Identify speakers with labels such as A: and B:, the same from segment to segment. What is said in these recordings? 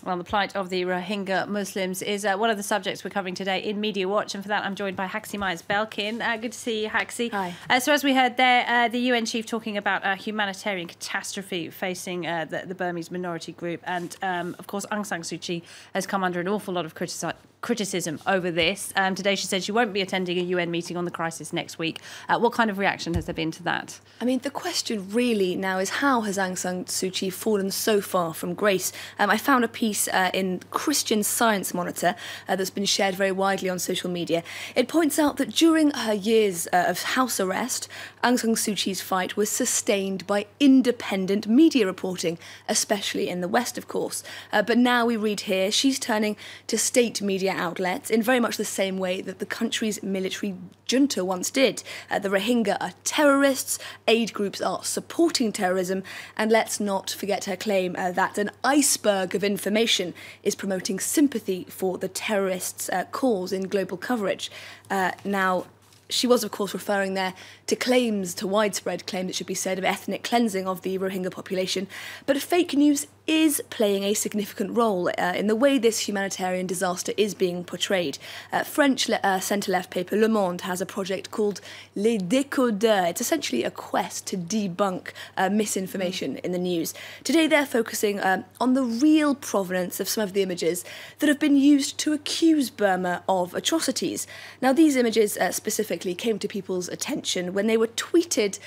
A: Well, the plight of the Rohingya Muslims is one of the subjects we're covering today in Media Watch, and for that I'm joined by Haxi Myers-Belkin. Good to see you, Haxi.
B: Hi.
A: So as we heard there, the UN chief talking about a humanitarian catastrophe facing the Burmese minority group, and of course Aung San Suu Kyi has come under an awful lot of criticism over this. Today she said she won't be attending a UN meeting on the crisis next week. What kind of reaction has there been to that?
B: I mean, the question really now is, how has Aung San Suu Kyi fallen so far from grace? I found a piece in Christian Science Monitor that's been shared very widely on social media. It points out that during her years of house arrest, Aung San Suu Kyi's fight was sustained by independent media reporting, especially in the West, of course. But now we read here she's turning to state media outlets in very much the same way that the country's military junta once did. The Rohingya are terrorists, aid groups are supporting terrorism, and let's not forget her claim that an iceberg of information is promoting sympathy for the terrorists' cause in global coverage. Now, she was, of course, referring there to widespread claims, it should be said, of ethnic cleansing of the Rohingya population. But fake news is playing a significant role in the way this humanitarian disaster is being portrayed. French centre-left paper Le Monde has a project called Les Décodeurs. It's essentially a quest to debunk misinformation in the news. Today they're focusing on the real provenance of some of the images that have been used to accuse Burma of atrocities. Now, these images specifically came to people's attention when they were tweeted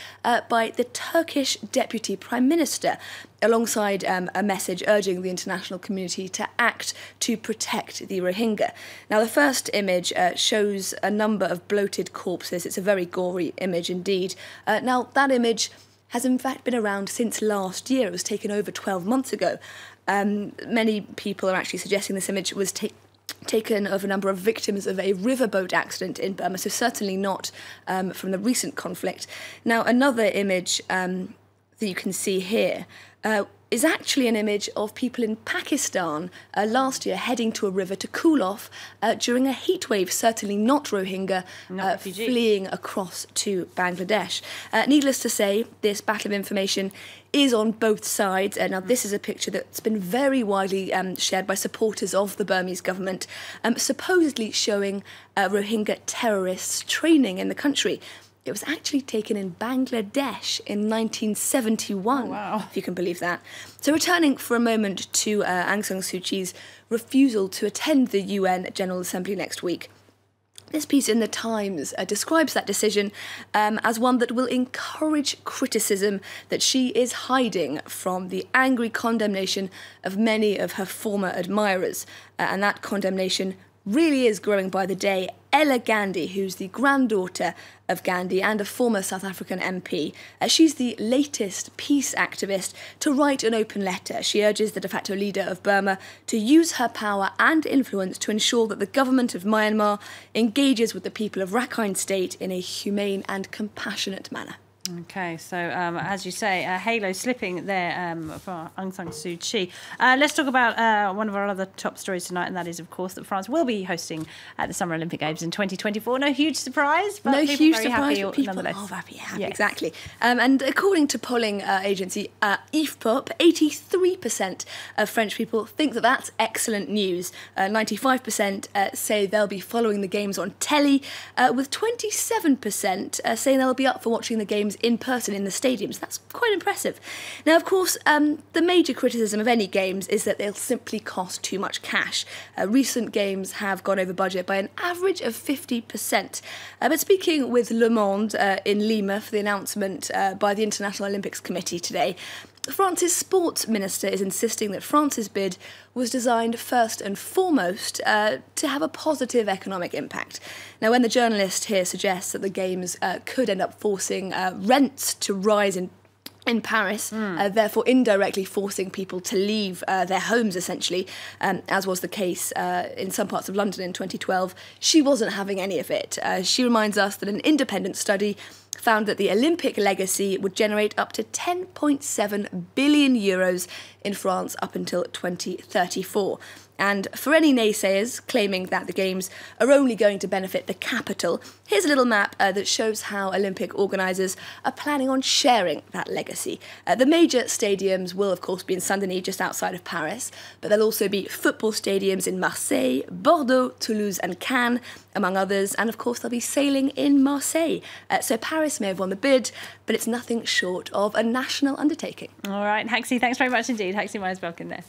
B: by the Turkish Deputy Prime Minister, alongside a message urging the international community to act to protect the Rohingya. Now, the first image shows a number of bloated corpses. It's a very gory image indeed. Now, that image has in fact been around since last year. It was taken over 12 months ago. Many people are actually suggesting this image was taken of a number of victims of a riverboat accident in Burma, so certainly not from the recent conflict. Now, another image that you can see here is actually an image of people in Pakistan last year heading to a river to cool off during a heatwave, certainly not Rohingya, fleeing across to Bangladesh. Needless to say, this battle of information is on both sides. Now, this is a picture that's been very widely shared by supporters of the Burmese government, supposedly showing Rohingya terrorists training in the country. It was actually taken in Bangladesh in 1971,
A: oh, wow,
B: if you can believe that. So returning for a moment to Aung San Suu Kyi's refusal to attend the UN General Assembly next week. This piece in The Times describes that decision as one that will encourage criticism that she is hiding from the angry condemnation of many of her former admirers. And that condemnation really is growing by the day. Ella Gandhi, who's the granddaughter of Gandhi and a former South African MP, she's the latest peace activist to write an open letter. She urges the de facto leader of Burma to use her power and influence to ensure that the government of Myanmar engages with the people of Rakhine State in a humane and compassionate manner.
A: Okay, so as you say, a halo slipping there for Aung San Suu Kyi. Let's talk about one of our other top stories tonight, and that is, of course, that France will be hosting the Summer Olympic Games in 2024. No huge surprise, but
B: no
A: people
B: huge
A: very
B: surprise,
A: happy
B: but people
A: nonetheless.
B: are happy,
A: yes.
B: Exactly. And according to polling agency IFPOP, 83% of French people think that that's excellent news. 95% say they'll be following the games on telly, with 27% saying they'll be up for watching the games in person in the stadiums. That's quite impressive. Now, of course, the major criticism of any games is that they'll simply cost too much cash. Recent games have gone over budget by an average of 50%. But speaking with Le Monde in Lima for the announcement by the International Olympics Committee today, France's sports minister is insisting that France's bid was designed first and foremost to have a positive economic impact. Now, when the journalist here suggests that the Games could end up forcing rents to rise in Paris, therefore indirectly forcing people to leave their homes, essentially, as was the case in some parts of London in 2012, she wasn't having any of it. She reminds us that an independent study found that the Olympic legacy would generate up to 10.7 billion euros in France up until 2034. And for any naysayers claiming that the Games are only going to benefit the capital, here's a little map that shows how Olympic organisers are planning on sharing that legacy. The major stadiums will, of course, be in Saint-Denis, just outside of Paris, but there'll also be football stadiums in Marseille, Bordeaux, Toulouse and Cannes, among others, and of course there'll be sailing in Marseille. So Paris may have won the bid, but it's nothing short of a national undertaking.
A: All right, Haxi, thanks very much indeed. Haxi Myers-Belkin there.